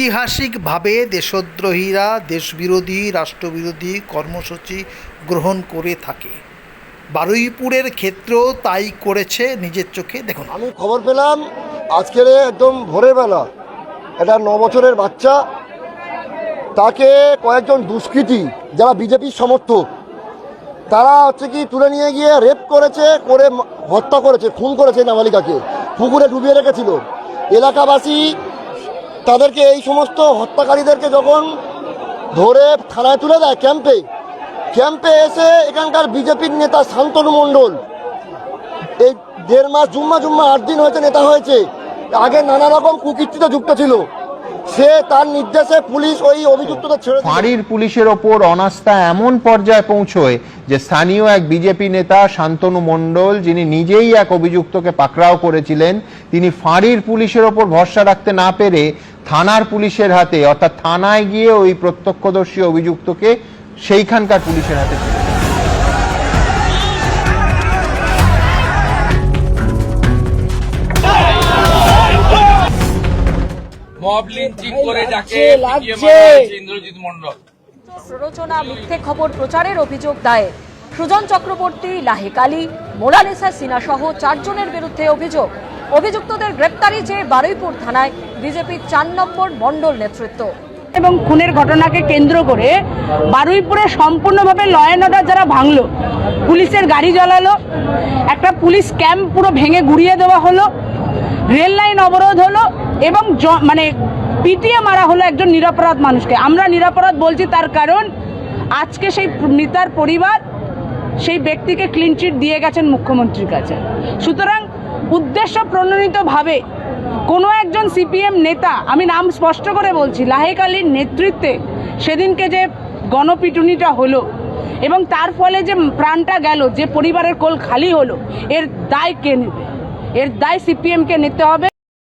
ঐতিহাসিকভাবে দেশদ্রোহীরা দেশবিরোধী রাষ্ট্রবিরোধী কর্মসূচি গ্রহণ করে থাকে। বারুইপুরের ক্ষেত্রেও তাই করেছে, নিজের চোখে দেখুন। আমি খবর পেলাম আজকের একদম ভোরের বেলা একটা 9 বছরের বাচ্চা, তাকে কয়েকজন দুষ্কৃতী যারা বিজেপির সমর্থক তারা কি তুলে নিয়ে গিয়ে রেপ করেছে, করে হত্যা করেছে, খুন করেছে। নাবালিকাকে পুকুরে ডুবিয়ে রেখেছিল। এলাকাবাসী তাদেরকে, এই সমস্ত হত্যাকারীদেরকে যখন ধরে থানায় তুলে দেয়, ক্যাম্পে এসে এখানকার বিজেপির নেতা শান্তনু মণ্ডল এই 1.5 মাস জুম্মা 8 দিন হয়েছে নেতা হয়েছে, আগে নানা রকম কুকীর্তিতে যুক্ত ছিল, সে তার নির্দেশে পুলিশ ওই অভিযুক্তদের ছেড়ে দিল। ফাঁড়ির পুলিশের ওপর অনাস্থা এমন পর্যায়ে পৌঁছয় যে স্থানীয় এক বিজেপি নেতা শান্তনু মণ্ডল, যিনি নিজেই এক অভিযুক্তকে পাকড়াও করেছিলেন, তিনি ফাঁড়ির পুলিশের ওপর ভরসা রাখতে না পেরে থানার পুলিশের হাতে, অর্থাৎ থানায় গিয়ে ওই প্রত্যক্ষদর্শী অভিযুক্তকে সেইখানকার পুলিশের হাতে তুলে দেন। মব লিঞ্চিং করে যাকে ইন্দ্রজিৎ মণ্ডল প্ররোচনা, মিথ্যে খবর প্রচারের অভিযোগ দায়ের। সুজন চক্রবর্তী, লাহেকালী, মোনালিসা সিনহা সহ 4 জনের বিরুদ্ধে অভিযোগ। অভিযুক্তদের গ্রেপ্তারি চেয়ে বারুইপুর থানায় বিজেপির 4 নম্বর মণ্ডল নেতৃত্ব। এবং খুনের ঘটনাকে কেন্দ্র করে বারুইপুরে সম্পূর্ণভাবে ল অ্যান্ড অর্ডার যারা ভাঙলো, পুলিশের গাড়ি জ্বালালো, একটা পুলিশ ক্যাম্প পুরো ভেঙে গুড়িয়ে দেওয়া হলো, রেল লাইন অবরোধ হলো এবং পিটিয়ে মারা হলো একজন নিরপরাধ মানুষকে। আমরা নিরপরাধ বলছি তার কারণ আজকে সেই মৃতার পরিবার সেই ব্যক্তিকে ক্লিন চিট দিয়ে গেছেন মুখ্যমন্ত্রীর কাছে। সুতরাং উদ্দেশ্য প্রণোদিতভাবে কোনো একজন সিপিএম নেতা, আমি নাম স্পষ্ট করে বলছি, লাহেকালীর নেতৃত্বে সেদিনকে যে গণপিটুনিটা হলো এবং তার ফলে যে প্রাণটা গেল, যে পরিবারের কোল খালি হলো, এর দায় কে নেবে? এর দায় সিপিএমকে নিতে হবে।